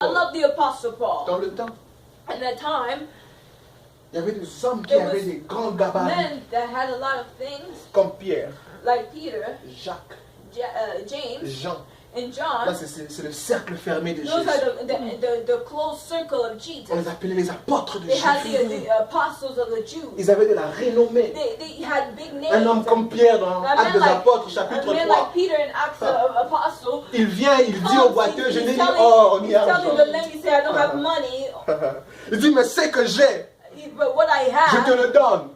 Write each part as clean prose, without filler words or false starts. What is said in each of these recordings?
Paul. love the Apostle Paul. Dans le temps, At that time, il y avait des hommes qui avaient des grands gabarits, men that had a lot of things, comme Pierre, like Peter, Jacques, James, Jean. and Là, John. c'est le cercle fermé de Those Jésus. are the close circle of Jesus. On les appelait les apôtres de They had Jésus. the apostles of the Jews. Ils avaient de la renommée. They had big names. Un homme comme Pierre dans A Actes man des Apôtres, chapitre a man 3. like Peter in Acts of Apostle. Il vient, il dit au boiteux, je n'ai He's ni telling, or ni he's telling the argent. lady, say, I don't have money, Il dit, mais ce que j'ai, but what I je te have, le donne.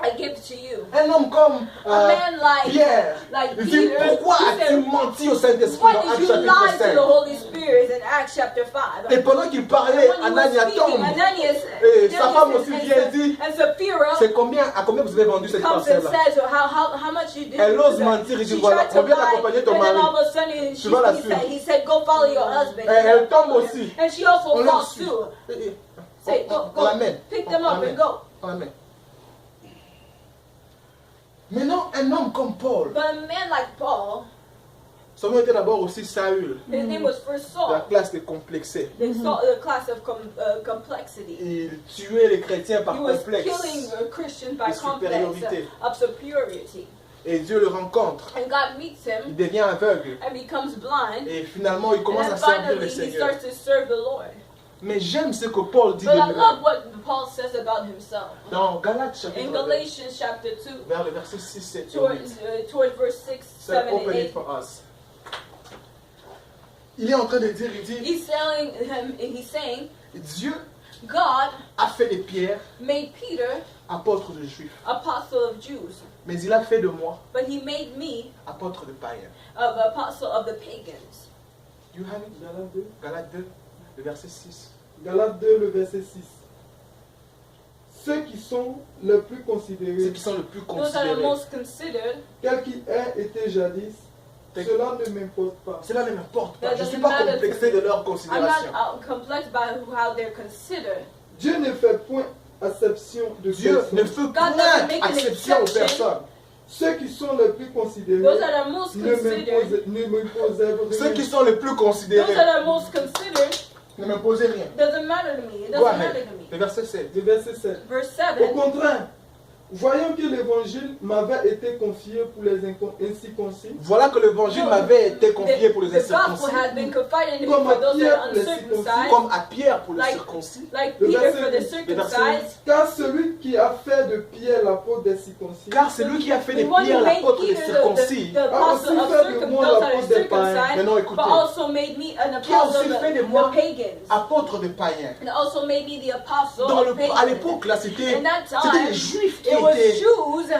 I give to you. Un homme comme A man like Pierre, like il dit, Peter, pourquoi he as-tu said, menti au Saint-Esprit why dans did Actes you chapitre lie to 5? the Holy Spirit in Acts chapter 5? Et pendant qu'il parlait, When he was Anania speaking, tombe. Ananias, Et sa femme aussi vient et dit, and Sapphira c'est combien, à combien vous avez vendu cette comes and parcelle-là? says, how much you did. Elle ose mentir et dit, She voilà, tried to on vient lie, d'accompagner ton and then mari. all of a sudden Tu vas la suivre. he said, go follow your husband. Et elle tombe aussi. And she also On la falls suit. too. Et- Say, on go, l'amène. pick On them up l'amène. and go. On l'amène. Maintenant, un homme comme Paul, But a man like Paul, son nom était d'abord aussi Saül, his name was first de la Saul, classe des complexés. the class of complexity. Il tuait les chrétiens par He was complexe. killing Christians by de complex supériorité. of superiority. Et Dieu le rencontre. And God meets Il him devient aveugle. and becomes blind. Et finalement, il And commence then à servir finally le he Seigneur. starts to serve the Lord. Mais j'aime ce que Paul dit de But I lui. love what Paul says about himself. Dans Galates In chapitre 2, Galatians chapter 2, vers le verset 6, 7 et 8. towards verse 6, So 7, and open it 8. for us. Il est en train de dire, il dit, He's saying, Dieu God a fait de Pierre made Peter apôtre de Juifs. apostle of Jews, Mais il a fait de moi but he made me apôtre de païens. of apostle of the pagans. You have it? Galates 2. Galates 2, le verset 6. Galates 2, le verset 6. Ceux qui sont les plus Ceux considérés, qui sont le plus Those are the considérés. most considered. quels qu'ils aient été jadis, cela ne m'importe pas. Cela ne m'importe pas. That Je ne suis doesn't pas matter to complexé me. de leur I'm considération. not complex by how they're considered. Dieu ne fait point acception de Dieu ne personne. fait God point doesn't make an exception aux exception. personnes. Ceux qui sont les plus considérés Those are the most ne considered. m'imposent Ceux rien. qui sont les plus Those considérés are the most considered. ne m'imposez rien. Doesn't matter to me. It Go doesn't matter ahead. to me. Le verset 7. Le verset 7. Verse Au 7. contraire, voyant que l'évangile m'avait été confié pour les incirconcis, Voilà que l'évangile m'avait été confié pour les The gospel incirconcis, has been confided in me Comme for à those that Pierre are pour les uncircumcised, comme à Pierre pour les Like- circoncis. like Le Peter verset for the huit. circumcised. car celui qui a fait de Pierre l'apôtre des circoncis, Car c'est lui qui a fait The de one Pierre who made l'apôtre des Peter circoncis, the apostle of fait de moi those that are l'apôtre des païens. circumcised, Maintenant, but écoutez. also made me an Qui a apostle aussi of fait de the moi pagans. apôtre de païens. And also made me the apostle Dans of le, à pagans. l'époque, là, c'était In that c'était time, les Juifs qui it was étaient Jews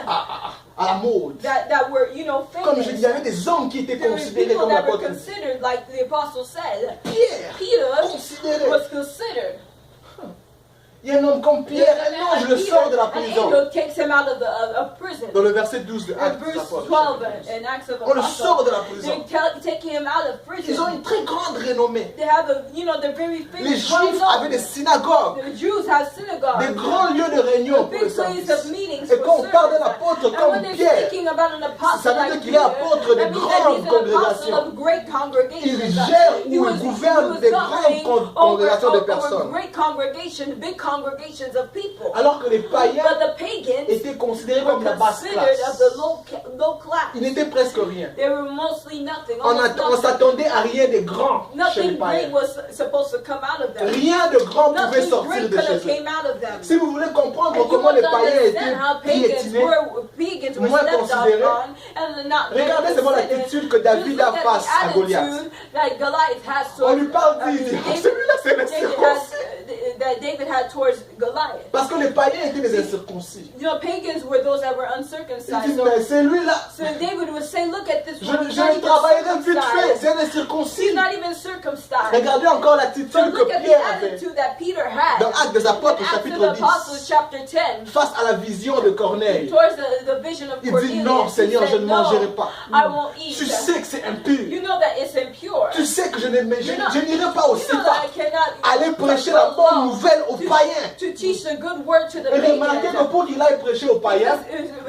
à la mode. that were, Comme je dis, famous. il y avait des hommes qui étaient There were considérés people comme that were apôtres. considered, like the apostle said. Pierre, Peter considéré. was considered. Il y a un homme comme Pierre, un ange le sort de la An prison. angel takes him out of prison. Dans le verset 12 de In Actes des verse Apôtres. 12 in Acts of On le sort Apostles, de la prison. they're taking him out of Ils ont prison. une très grande renommée. They have they're very Les famous. well Juifs known. avaient des synagogues, The Jews have synagogues. des grands lieux de réunion The pour le big places service. of meetings Et for quand on parle d'un service. apôtre And comme when they're Pierre, speaking about an apostle ça veut like dire qu'il est Peter, apôtre de that means that grandes he's an apostle congrégations. of great congregations. Il gère ou il gouverne des grandes congrégations de over personnes. great congregations, big congregations of people. Alors que les païens But the pagans étaient considérés were comme la basse considered of classe. the low class. Ils n'étaient presque rien. They were mostly nothing. On Almost on nothing. s'attendait à rien de grand chez les Nothing great païens. was supposed to come out of them. Rien de grand pouvait Nothing sortir great de could chez have eux. came out of them. Si vous voulez comprendre And you comment want les to païens understand étaient how piétinés, pagans were moins stepped considérés. on and not Regardez seulement considered. l'attitude que David a Just look at face à the Goliath. attitude that Goliath has On towards lui parle dit, celui-là c'est le circoncis. that David had towards Goliath. Parce que les païens étaient des incirconcis. You know, pagans were those that were Il uncircumcised. dit, mais celui-là, So David would say, look at this one. He's je not le even travaillerai vite fait, circumcised. c'est un incirconcis. He's not even circumcised. Regardez encore So l'attitude look que at the Pierre avait attitude that Peter had. dans Actes des Apôtres, In Acts of chapitre the Apostles, 10, chapter 10. face à la vision de Corneille. Towards the vision of Il Cornelius. dit, non He Seigneur, said, je ne mangerai no, pas. I won't eat. Tu sais que c'est impur. You know that it's impure. Tu sais que je n'irai pas au You know that Sépa. I aller prêcher la bonne nouvelle aux païens. To teach the good word to the Et remarquez que pagans. pour qu'il aille prêcher aux païens,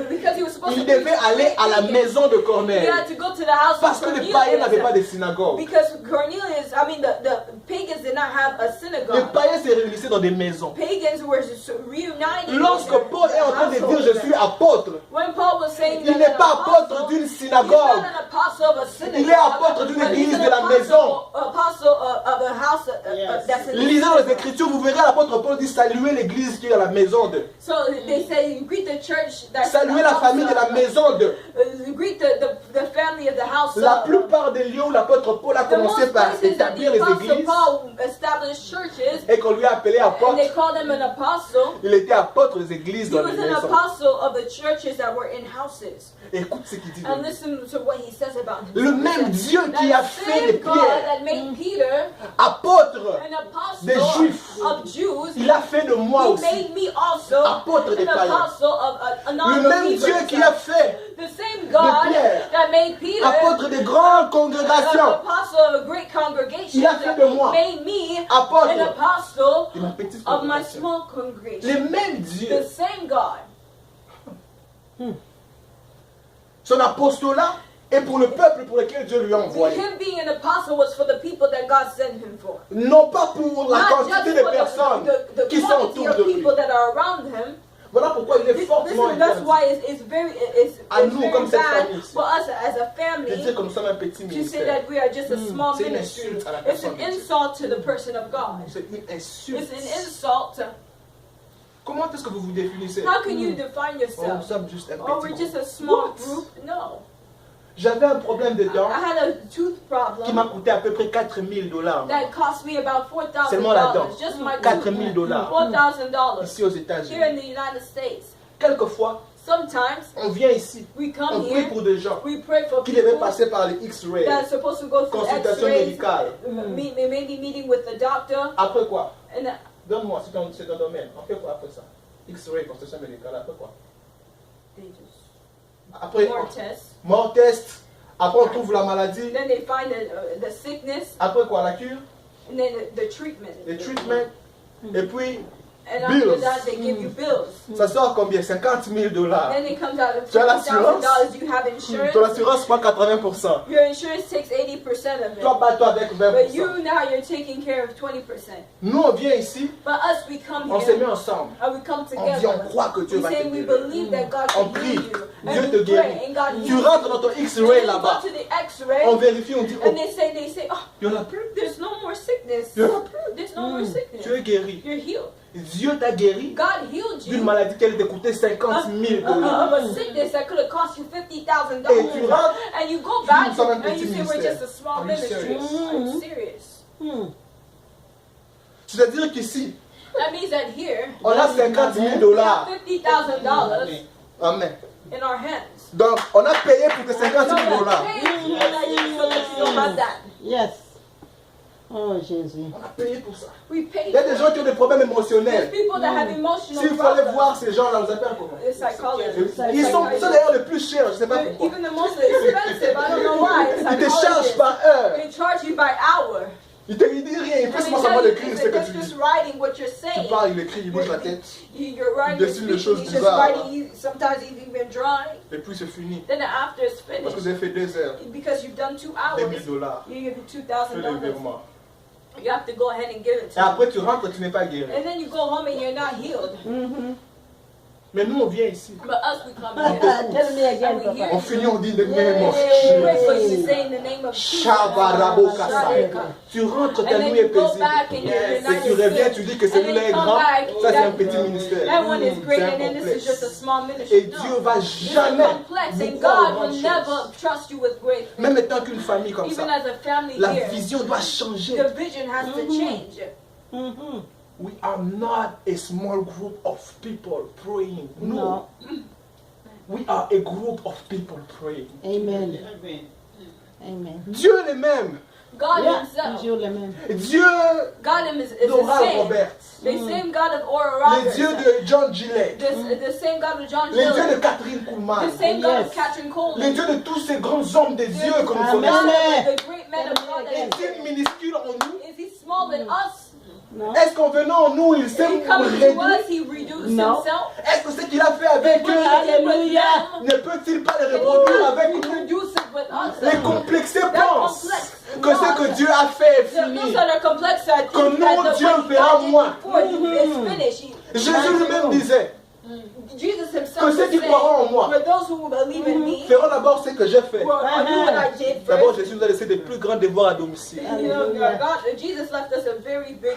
Because he was supposed il to devait aller à la maison de He Corneille. had to go to the house Parce of que les païens n'avaient pas Cornelius. de synagogue. Because Cornelius, the pagans did not have a Les synagogue. païens se réunissaient dans des maisons. Pagans were reunited. Lorsque in their Paul est en train de dire households. je suis apôtre, When Paul was saying il that n'est an pas apôtre apostle, d'une he's synagogue. not an apostle of a synagogue. Il est apôtre d'une but he's église an de la apostle- maison. Apostle of a house that's in the Lisez dans les synagogue. Écritures, vous verrez l'apôtre Paul dit saluer l'église qui est à la maison de. So they say greet the church that's Saluer la famille de la maison de. greet the family of the house La of. plupart des lieux où l'apôtre Paul a The commencé most par places that the établir les apostle églises Paul established churches, et qu'on lui a appelé and apôtre, they called him an apostle. il était apôtre des églises He dans was les an maisons. apostle of the churches that were in houses. Écoute ce qu'il dit. de And lui. listen to what he says about him. Le même Dieu qui a That fait de same God Pierre that made Peter apôtre, an apostle des Juifs. of Jews, il a fait de moi he aussi made me also apôtre des an païens. apostle of a Le même non-believer. Dieu qui a fait The same God Pierre that made Peter apôtre des grandes an congrégations, apostle of a great congregation, Il a fait de moi made me apôtre an apostle de ma petite of my congrégation. small congregation. Les mêmes The dieux, same God. son apostolat est pour le peuple pour lequel Dieu lui a envoyé. Him being an apostle was for the people that God sent him for. Non pas pour la Not quantité just de for personnes the qui sont quantity autour of de lui. people that are around him. Voilà pourquoi il est fortement That's interdit why it's à nous very comme cette bad famille ici for us as a de family dire que nous sommes un petit to say ministère. that we are just a small C'est une ministry. insulte à la It's personne an de Dieu. insult to the person of God. C'est une insulte. It's an insult. Comment est-ce que vous vous définissez? How can you define Oh, nous yourself? sommes juste un Oh, petit we're just groupe. a small What? group? No. J'avais un problème de dents I had a tooth qui m'a problem coûté à peu près 4 000 $. that cost me about Seulement la dent. $4,000. Just my 4 tooth. 000 $. $4,000 Ici aux here États-Unis. in the United States. Quelquefois, Sometimes on vient ici, we on come prie here, pour des gens we pray for qui devaient people passer par les X-rays, that are supposed to go through consultation X-rays, médicale. maybe meeting with the doctor, Après quoi? and Donne-moi, c'est ton domaine. On fait quoi après ça? X-ray, consultation médicale, après quoi? they just Après, more tests. mort test. Après, on trouve la maladie. Then they find the sickness, Après quoi? La cure, and then the treatment. le treatment. Et puis, And after bills. that, they give you bills. ça sort combien? 50 000 $. Then it comes out of Tu as l'assurance? $50,000. You have Ton insurance. assurance prend 80%. Your insurance takes 80% of Toi, it. bats-toi avec But 20%. you now you're taking care of 20%. Nous, on vient ici, But us, we come on se met here ensemble. and we come On dit, on together. croit que Dieu We va te say we guérir. believe that God On can prie. heal you. Dieu And te we guérit. pray and God Tu heals rentres you. dans ton And X-ray then you là-bas. go to the X-ray On vérifie, on dit, oh, and they say, oh, il n'y en a plus. there's no more sickness. Il n'y en a plus. There's no more sickness. Tu es guéri. You're healed. Dieu t'a guéri God healed d'une you maladie qui allait te coûter 50 000 $. of a sickness that could have cost you $50,000. Et tu rentres, And you go back nous sommes un and petit you say we're ministère. just a small Are you ministry. serious? I'm serious. C'est-à-dire qu'ici, That means that here on a 50 000 we have $. $50,000 Amen. in our hands. Donc, on a payé pour tes 50 000 $. So that you don't have that. Yes. Oh, Jésus. On a payé pour ça. We paid. Il y a des gens qui ont des problèmes There's émotionnels. people that have emotional S'il faut aller problems. voir ces gens-là, on les appelle comment? The psychologists. Ils sont d'ailleurs les plus chers, je ne sais pas pourquoi. Even the most expensive, I don't know why. Ils te chargent par heure. They charge you by hour. Ils te disent rien, ils And font they seulement tell you d'écrire ce que they're tu just dis. writing what you're Tu saying. parles, il écrit, il bouge la tête. You're writing, Il you're dessine des speaking, choses he's just bizarres. writing, sometimes he's even drawing. Et puis c'est fini. Then after it's Parce que vous finished, avez fait 2 heures, because you've done 2 $2 hours, 000 $. you give Fais le $2,000. virement. You have to go ahead and give it Et to them. après tu rentres, tu n'es pas guéri. And then you go home and you're not healed. Mais nous on vient ici. But us, we come On here. t'écoute. Tell me again, And we hear Papa. On finit, on dit le name of We pray for Jesus. you, say in the name of Jesus. Shabarabo Kasai. Tu rentres, ta And then nuit est you go paisible. back and you're Et not tu reviens, tu dis que celui-là est grand. Ça c'est un petit ministère. That one is great, C'est un and then this is just a complexe. small Et ministry. Dieu No. va It's jamais complex, vous and croire aux God grandes will choses. never trust you with great things. Même étant qu'une famille comme Even ça, as a family la here, vision doit changer. the vision has to change. We are not a small group of people praying. No. No. We are a group of people praying. Amen. Amen. Dieu est le même. God Yeah, himself, Dieu le même. Dieu God is the d'Oral same. Robert. The same God of Oral Le Roberts. Dieu de John Gillette. The same God of John Le Dieu de Gillette. Catherine The Kuhlman. same God Yes. of Catherine Le Coleman. Dieu de tous ces grands hommes de Dieu que nous Amen. connaissons. The great men of God that Est-il minuscule en nous? is he small than us? Non. Est-ce qu'en venant en nous, il s'est When he comes to réduit? us, he reduced No. himself. Est-ce que ce qu'il a fait avec eux Alléluia. ne peut-il pas le reproduire avec nous? Reproduce it with us. Les complexés They're pensent complex. que ce que Dieu a fait est Those fini. that are complex are Que things non, that the Dieu what he fera did moins. before you is finished. Jésus lui-même disait Jesus que himself ceux was qui croiront en moi saying, for those who believe in me, feront d'abord ce que j'ai fait. will do what I did D'abord, first. Jésus nous a laissé des plus grands devoirs à domicile. You know, Jesus left us a very big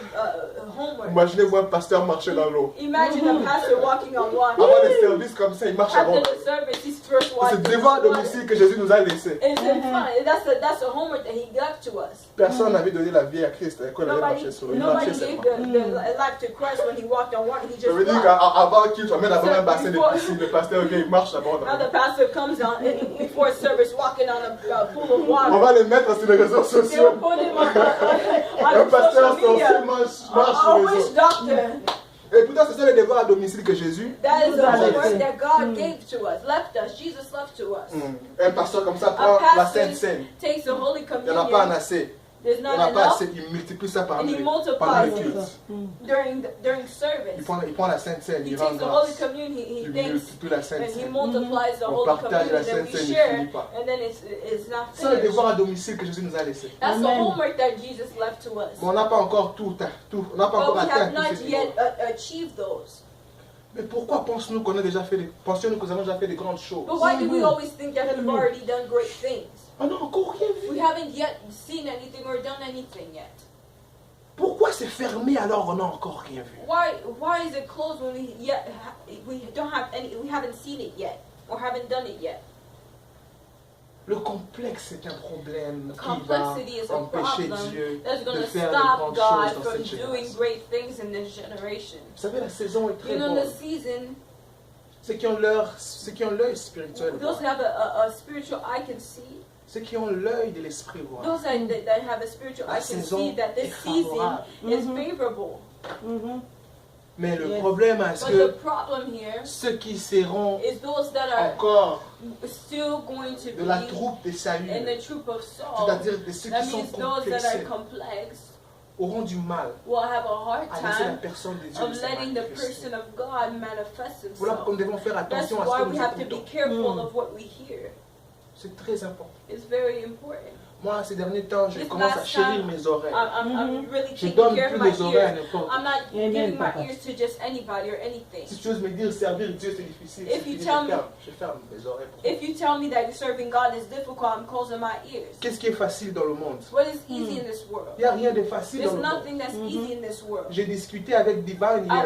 homework. Imaginez-vous un pasteur marcher dans l'eau. Imagine a pastor walking on water. Avant les services comme ça, il marche avant. After the service, he's first C'est walking le devoir à on water. domicile que Jésus nous a laissé. It's in front. That's a homework that he left to us. Personne n'avait donné la vie à Christ quand il avait marché sur l'eau. Il marchait Nobody gave seulement. the life to Christ when he walked on water. He Je just veux dire walked. qu'avant qu'il t'emmène d'abord un bassin de piscine, le pasteur vient, il marche d'abord. Now the pastor comes on before service walking on a pool of On water. va les mettre sur les réseaux They'll sociaux. put him Un on pasteur social media. sorcier marche A sur les witch réseaux. doctor. Et pourtant, c'est ça le devoir à domicile que Jésus. That is the Vous avez homework fait. that God gave to us, left us. Jesus left to us. Un pasteur comme ça A prend la pastor Sainte Seine. takes the Holy Il n'y en a pas en Communion. assez. There's Il n'y en not a pas enough assez. Il multiplie ça par And he deux. multiplies Pendant le it. culte. during service. Il prend la Sainte Seine, He il rend takes the Holy grâce. Communion, he Il thanks, multiplie la Sainte and he Seine. multiplies the On Holy partage la Communion, and Sainte we Seine, il share, finit pas. and then it's not C'est le finished. devoir à domicile que Jésus nous a laissé. That's the Amen. homework that Jesus left to us. Mais on n'a pas encore tout, on n'a pas But encore we atteint have tous not ces yet niveaux. achieved those. Mais pourquoi pensons-nous qu'on a déjà fait pensions-nous que nous avons déjà fait de grandes choses? But why do we always think that we've already done great things? On n'a encore rien vu. We haven't yet seen anything or done anything yet. Pourquoi c'est fermé alors qu'on n'a encore rien vu? Why is it closed when we don't have any, we haven't seen it yet or haven't done it yet? Le complexe est un problème qui Complexity is va a empêcher problem Dieu that's going de to faire de stop grandes God choses dans from cette doing génération. great things in this generation. Vous savez, la saison est très You know, bonne. the season, Ceux qui ont l'œil spirituel those voient. who have a spiritual eye can see. Ceux qui ont l'œil de l'esprit voient. Those that have a spiritual La eye can saison see that est this season favorable. is favorable. Mhm. Mais le Yes. problème est But que the problem here ceux qui seront is those that are encore still going to de la be troupe des in saluts, the troop of Saul. c'est-à-dire de ceux That qui sont means those that are complexés, complex auront du mal will have a hard à laisser la time personne de Dieu of se letting the manifester. person of God manifest Voilà pourquoi himself. nous devons faire That's attention à ce why que we nous have to be écoutons. careful of what we hear. C'est très important. It's very important. Moi, ces derniers temps, je This commence à last chérir time, mes oreilles. I'm really Je taking donne care plus of my les oreilles à ears. n'importe I'm not Amen, giving my Papa. ears to just anybody or anything. Si tu oses me dire servir Dieu c'est difficile, If c'est you fini, tell me- je ferme mes oreilles. pour toi. If you tell me that serving God is difficult, I'm closing my ears. Qu'est-ce qui est facile dans le monde? What is easy in this world? Il n'y a rien de facile dans There's le monde. nothing that's easy in this world. J'ai discuté avec Divine I hier.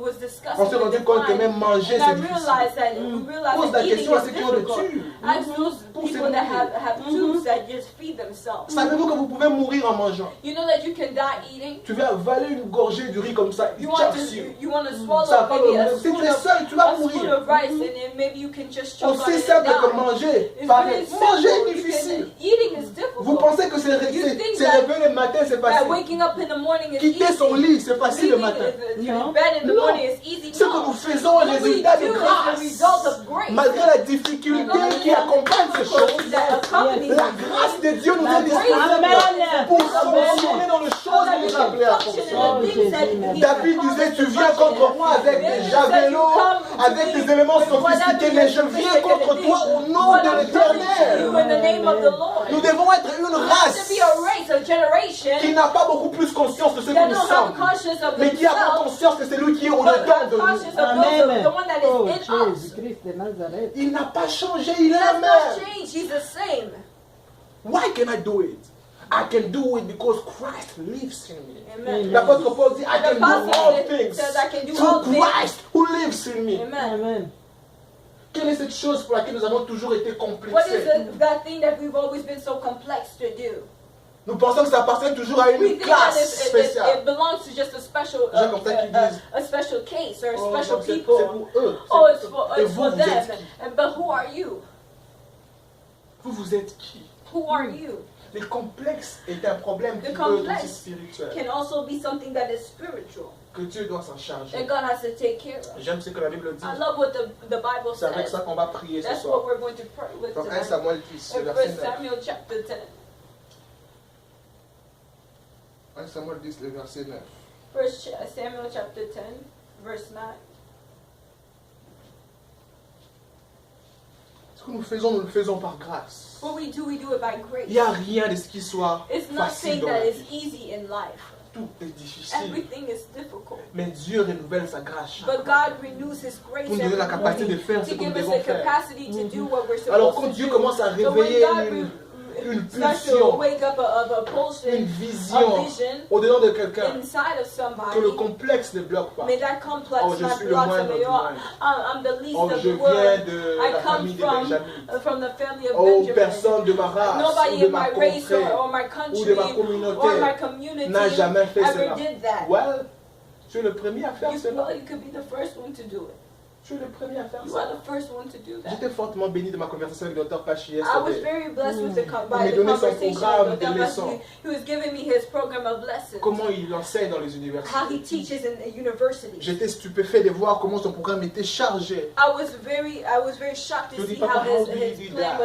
was discussing On s'est with rendu compte que Divine, même manger and I c'est difficile. realized that we realized Pose that la eating question à is ceux qui ont le difficult. tube. Ask those Pour people se that nourrir. have tubes that just feed themselves. Savez-vous que vous pouvez mourir en mangeant? You know that you can die eating. Tu vas avaler une gorgée du riz comme ça, il You want chasse to you. you want to swallow Ça va maybe a le- Si spoon tu es of seul, tu vas a spoon mourir. of rice, and then maybe you can just choke on Aussi it and simple que die. manger. It's Pareil. very Manger simple. est difficile. Eating is Vous difficult. pensez que c'est lever le matin, c'est That facile. waking up in the morning is Quitter easy. son lit, c'est facile le Leaving matin. your bed in the Non. morning is easy. Ce que No. nous faisons est le What we résultat do de is the result grâce. of grace. Malgré la difficulté qui accompagne ces choses, That accompanies la grâce de Dieu nous est Amen. disponible pour fonctionner dans les choses that qu'il we nous a can appelés à function fonctionner. in the things that he David disait, tu viens contre moi avec des javelots, avec des éléments sophistiqués, mais je viens contre toi au nom But de I'm coming to you in the l'Éternel. name of the Lord. Nous devons être une We have to race be a race, a qui generation n'a pas beaucoup plus conscience de ce que that nous don't have sommes, conscience of mais qui a themselves, conscience que c'est lui qui est but au-dedans have de nous. conscious of those Amen. of the one that is Oh, in us. Jésus-Christ de Nazareth. Il n'a pas changé, il He est has le not même. changed. He's the same. Why can I do it? I can do it because Christ lives in me. Amen. L'apôtre Paul dit, I The can do all Apostle things says, I can do all through things. Christ who lives in me. Amen. Amen. Quelle est cette chose pour laquelle nous avons toujours été What is complexés? that thing that we've always been so complex to do? Nous pensons que ça appartient toujours à We une think that classe it spéciale. belongs to just a special, Gens comme ça qui disent, a special case or Oh, special non, c'est people. pour eux. Oh, c'est it's pour eux. for, Et it's vous, for vous them. êtes qui? But who are you? Vous êtes qui? Who are you? Le complexe est un problème qui The peut être aussi complex spirituel. can also be something that is spiritual Que Dieu doit s'en charger. that God has to take care of. J'aime ce que la Bible dit. I love what the Bible C'est avec says. ça qu'on va prier ce That's soir. what we're going to pray with Dans 1 tonight. Samuel 10, In verset 1 9. Samuel chapter 10. 1 Samuel 10, le verset 9. First Samuel chapter 10, verse 9. Ce que nous faisons par grâce. What we do it by grace. Il n'y a rien de ce qui soit It's facile nothing dans that la is vie. easy in life. Tout est difficile. Everything is difficult. Mais Dieu renouvelle sa grâce chaque But fois. God renews His grace Pour nous donner la every capacité de morning faire ce to que nous give us devons the faire. capacity to do what we're Alors supposed quand to Dieu do. commence à So when réveiller God une starts to pulsion, wake up a pulsion, une a vision vision au-dedans de quelqu'un, inside of que le somebody, complexe ne bloque pas. may that complex Oh, je not suis le block moindre somebody. du Oh, moindre. I'm the least Oh, of je the viens world. de I la come famille de Benjamin. from the family of Oh, Benjamin. personne de ma race, Nobody ou de in ma my race contrée, or my ou country de ma or my communauté community n'a jamais fait ever cela. did that. Well, tu es le premier à faire cela. Well, you could be the first one to do it. Tu es le premier à faire You are cela. the first one to do that. J'étais fortement béni de ma conversation avec le Dr. Pachi I was yesterday. very blessed with by Il the m'a donné son conversation programme with de Dr. leçons. Patrick. He was giving me his program of lessons. Comment il enseigne dans les How he universités. teaches in a university. J'étais stupéfait de voir comment son programme était chargé. I was very shocked Je to dis, see Papa, how how do you his do plan that?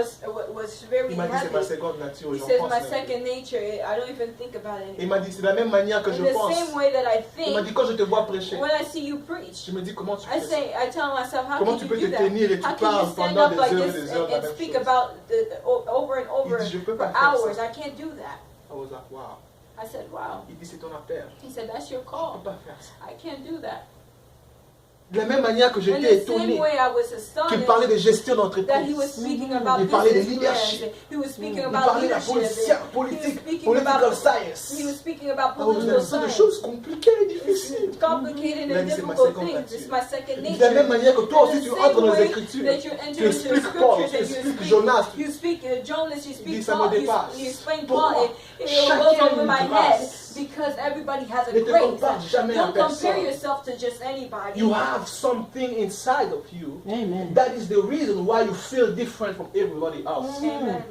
was very Il m'a dit c'est ma heavy. seconde nature. He J'en says pense my même. second nature. I don't even think about it Il anymore. m'a dit c'est de la même manière que In je the pense. same way that I Il m'a think, dit quand je te vois prêcher, when I see you preach, je me dis comment tu I fais ça. I tell myself, how Comment can tu you peux do te that? tenir et tu How can parles you stand pendant up des like heures et this des heures de la and même speak chose. about over and over Il dit, je peux for pas faire hours? ça. I can't do that. I was like, wow. I said, wow. Il dit c'est ton affaire. He said, that's your Je call. peux pas faire ça. I can't do that. De la même manière que In j'étais the same étonné way, I was qu'il astonished parlait de gestion that he was d'entreprise. speaking about Il parlait de business leadership. plans. He was speaking Il about parlait de la leadership. politique, He was speaking political about science. He was speaking about Oh, political c'est des science. choses compliquées et difficiles. It's complicated Il a and dit, c'est ma difficult seconde things. nature. It's my second De la même nature. manière que toi In aussi the tu same entres dans les way Écritures. that you Tu enter into the expliques Paul, tu scriptures and expliques Jonas. you speak Jonas, you Il dit speak ça me Paul, dépasse. you explain Pourquoi? Paul, it Chacun goes a over une my head grâce. because everybody has a Ne te grace. compare jamais à Don't compare personne. yourself to just anybody. You have something inside of you. Amen. That is the reason why you feel different from everybody else. Amen.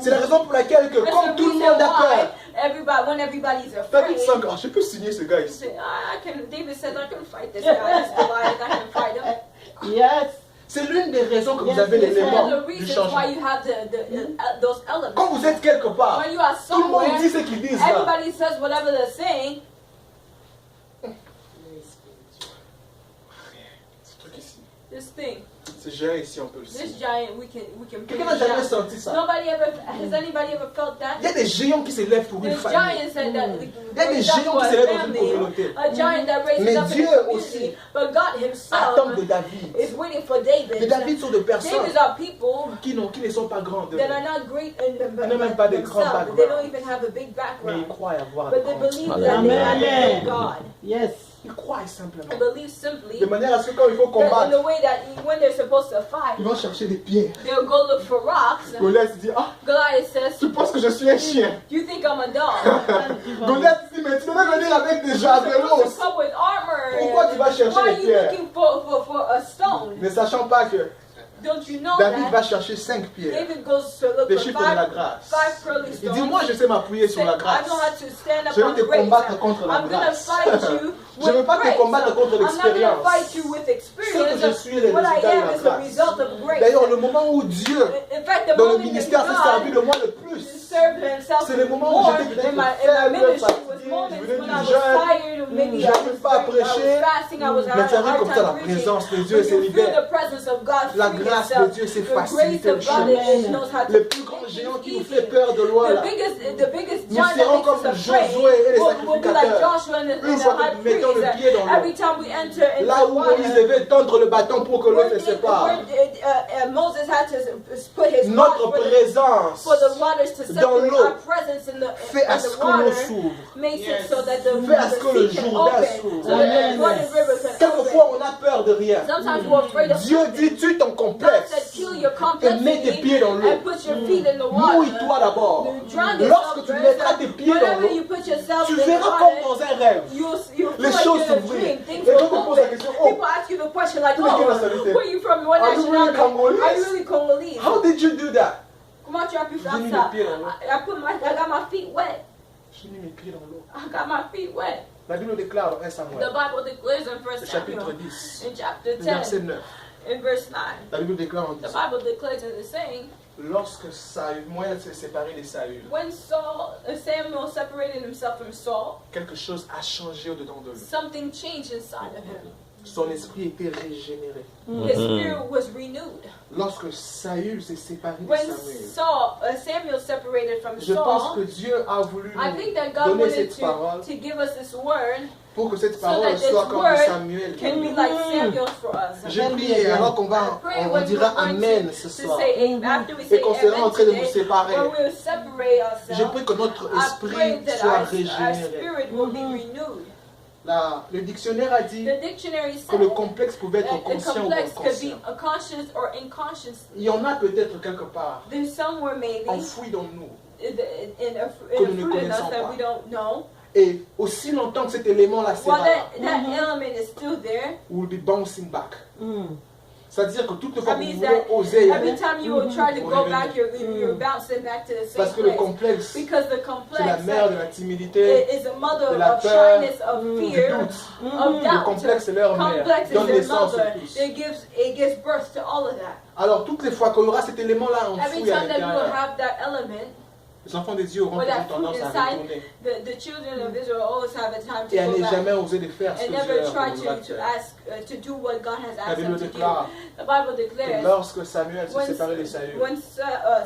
C'est la raison pour laquelle que That's comme the tout le reason monde a peur, why when everybody's David afraid, 5 ans, je peux signer ce gars ici. David said, I can fight this guy, this Goliath, I can fight him. Yes. C'est l'une des raisons que vous Yes, avez yes, It's one l'élément of the du reasons why changement. you have those elements. Quand vous êtes quelque part, When you are tout le monde somewhere, dit ce qu'ils disent là. everybody says whatever they're saying. Ce truc ici, This thing, c'est géant ici, on peut le this signer. giant, we can bring Quelqu'un it n'a jamais down. senti ça. Has anybody ever felt Il y a that? des géants qui s'élèvent pour une There's famille. giants that Il y a des raise up géants for qui a s'élèvent dans une family, communauté. a giant that raises Mais up in Dieu a community. aussi But God Himself attend de David. is waiting for Les David. David sont des personnes Davids are people qui ne sont pas grandes, that are not great in même pas des grands themselves. They don't backgrounds. even have a big mais ils background. croient avoir But they believe that they Amen. have a big God. Yes. Ils croient simplement. They believe simply De manière à ce que quand il faut that in combattre, the way that when they're supposed to fight, ils vont chercher des pierres. they'll go look for rocks. Goliath dit, ah, Goliath says, tu penses que je suis un chien. you think I'm a dog? Goliath dit, mais tu devais venir avec des You're javelots. supposed to come with armor. Pourquoi tu vas chercher Why des are you pierres? looking for a stone? Ne sachant pas que Don't you know David that va chercher 5 pierres. David goes to look Des for chiffres de la five grâce. pearly Il dit, stones? moi je sais m'appuyer sur la I grâce. know how to stand up Je vais on te grace. combattre contre la I'm gonna grâce. fight you Je ne veux with pas te grace. combattre contre I'm not gonna l'expérience. fight you with Ce que experience. je suis est le What I résultat de am la is the grâce. result of grace. D'ailleurs, le moment où Dieu, In fact, the dans le moment that ministère, s'est servi God de moi le plus, served himself c'est le moment où more j'étais peut-être in my faible, ministry was fatigué, moments je venais when du I was jeûne, tired, or maybe I j'arrive was pas à prêcher, fasting, I was mais tu having a arrives hard comme ça, la time preaching. présence de Dieu When se you feel libère. the presence of God La free grâce de yourself, Dieu, c'est the grace faciliter le of God chemin. it knows how to Le plus grand géant qui nous fait peur de loin, là, the biggest nous giant serons that comme makes us afraid Josué et les will be like sacrificateurs. Joshua and the Une fois high que nous mettons le priest. pied dans l'eau, Every time we enter into là où the Moïse water, devait tendre le bâton pour que l'eau se sépare, Moses had to put his notre rod présence for the waters to dans separate. l'eau Our presence in fait à in ce the que l'eau water s'ouvre. makes it so that the Fait à ce que le sea can Jourdain open, s'ouvre. so that the Jordan River can Quelquefois, open. on a peur de rien. Sometimes we're afraid of Dieu something. dit, tue ton God said, complexe kill your et mets tes pieds complexity dans l'eau. and put your feet in the water. Mouille-toi d'abord. Drown Lorsque yourself tu first. mettras tes pieds dans Whenever l'eau, you put yourself tu in the verras comme water, dans un rêve. you'll Les feel like choses you're in a s'ouvrir. dream. Things Et will donc, on pose la open. question, oh, People ask you the question like, tu es de quelle oh, nationalité? where are you from? What Are you really nationality? Congolese? Are you really Congolese? How did you do that? Comment tu as pu faire J'ai mis ça? mes pieds dans l'eau. I got my feet wet. J'ai mis mes pieds dans l'eau. I got my feet wet. La Bible déclare dans 1 The Samuel, Bible declares in le 1 chapitre Samuel, 10, in chapter le verset 10, 9. in verse 9, La Bible déclare en the disant, Bible declares in the saying, Lorsque Samuel s'est séparé de Saül, When Samuel separated himself from Saul, quelque chose a changé au-dedans de lui. something changed inside of him. Son esprit était régénéré. His spirit was renewed. Lorsque Saül s'est séparé de When Samuel, Samuel separated from je pense que Saul, Dieu a voulu I think that God nous donner wanted cette parole to give us this word pour que cette so parole that this soit comme word Samuel. can be like Samuel for us. Je prie alors qu'on va, on dira Amen ce To soir. say, after we Et say qu'on sera en amen train de nous today, séparer. when we'll separate Je ourselves, prie que notre I pray esprit that soit our régénéré. spirit will be renewed. Le dictionnaire a dit The dictionary que said le complexe pouvait être that the conscient ou complex could be inconscient. conscious or unconscious. Il y en a peut-être quelque part, There's somewhere maybe enfoui dans nous. in a Que nous ne fruit in us connaissons that pas. we don't know. Et aussi longtemps que cet élément-là sera Well, là, that element is still there. we'll be bouncing back. Mm. C'est-à-dire que toutes les fois That que nous means voulons that oser, every time you will try to Pour go revenir. back, you're bouncing back to the same parce que le place. complexe, Because the c'est la complex mère de la timidité, is a mother de la of peur, shyness, of du fear, doute. of Le doubt. complexe, c'est leur mère. Complex Donne is their naissance mother. au plus. It gives birth to all of that. Alors, toutes les fois qu'il y aura cet élément-là Every enfoui à time that you will l'intérieur, have that element, les enfants des dieux auront Well, that toujours tendance fruit à inside, retourner the children of Israel always have a time to et à go ne back jamais oser de faire ce and que never Dieu try voudra to faire. ask to do what God has La asked them Bible to do. déclare The Bible que declares lorsque Samuel s'est when, séparé de Saül, when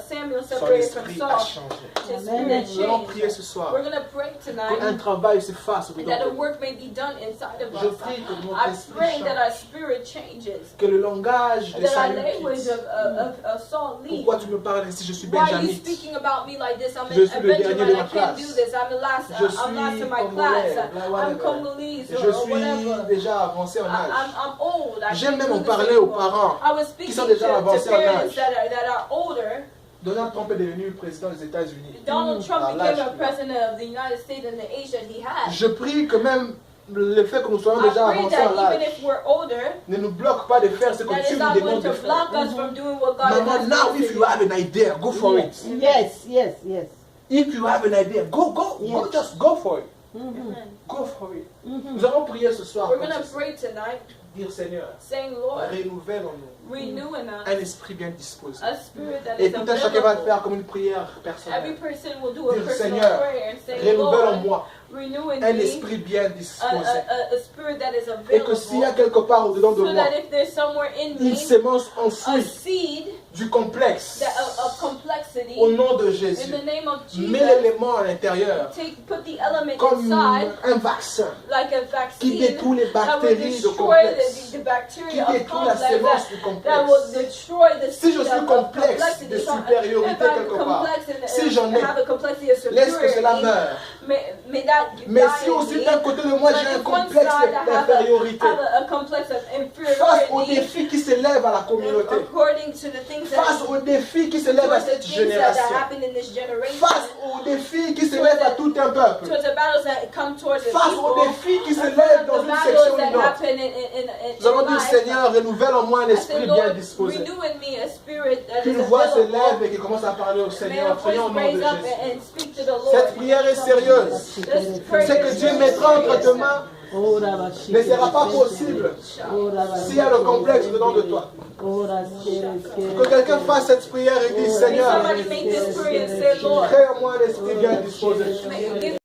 Samuel son separated from esprit a Saul, changé. his Amen. spirit Nous allons prier changed. ce soir We're going to pray qu'un tonight travail se fasse and au-dedans that de a nous. work may be done inside of Je us. prie que notre I esprit pray that change, our spirit changes, que le langage de that our Saül language quitte. of Saul leaves. Pourquoi tu me parles ainsi? Je suis Why are you benjamite. speaking about me like this? I'm Je suis a le dernier de Benjamin. ma I can't do classe. this. I'm last Je in my Congolais, class. I'm whatever. Congolese Je or suis whatever. déjà avancé en âge. I'm old. I J'aime can't même do en this parler aux anymore. parents I was speaking sont déjà to avancés en parents âge. that are older. Donald Trump est devenu le président des États-Unis. Donald Trump À became l'âge a qu'il a. president of the United States and the age that he had. Je prie que même le fait que nous soyons I déjà pray avancés that en even l'âge if we're older, ne nous bloque pas de faire ce que that Dieu is nous not going demande to de faire. block us from doing what God Maman, has now asked us if to you do. have an idea, go for it. Yes, yes, yes. If you have an idea, go, Yes. just go for it. Mhm. Go for it. Mhm. Nous allons prier ce soir. We're comme going to ceci. pray tonight, Dire Seigneur, saying, Lord, renouvelle en nous renew in un us esprit bien disposé. a spirit that Et is tout un chacun va le available. faire comme une prière Every personnelle. person will do a Dire personal Seigneur, prayer and say, renouvelle en Lord, moi renew in un me esprit bien disposé. a spirit that is Et que s'il y a available, quelque part au-dedans de so moi that if there's somewhere in une me sémence a enfouie seed du complexe, of complexity, au nom de in Jésus, the name of mets Jesus, l'élément à l'intérieur put the element comme inside un vaccin like a qui vaccine détruit les that will bactéries de destroy complexe, the qui bacteria of détruit la complex, sémence du that will complexe. destroy the Si je seed suis of complexe complexity. de So, supériorité if I'm quelque part, complex and si j'en ai, have a complexity of laisse que cela superiority, meure. may that Mais die si in aussi me. d'un côté de moi But j'ai un if one complexe side I have d'infériorité, a complex of face aux inferiority, défis qui s'élèvent à la communauté, according to the things face that aux défis qui s'élèvent à towards the cette things that génération, happen in this generation, face aux défis qui s'élèvent à tout un peuple, towards the battles that come towards the face aux people, défis qui in front s'élèvent of dans the une section ou battles that une autre. happen in Nous allons dire, life, Seigneur, renouvelle en moi un I esprit said, bien Lord, disposé. renew in me a spirit that Qu'une is voix se available. lève et qui commence à parler au May a Seigneur. voice Prions au nom de raise up Jésus. and speak to the Lord. Cette prière est sérieuse. This prayer C'est que is Dieu very mettra entre serious. tes mains Oh, Rabashi. ne sera pas possible s'il y a le complexe dedans de toi. Oh, Que quelqu'un fasse cette prière et dise, May Seigneur, somebody make this prayer and say, Lord, crée en moi un esprit bien disposé. give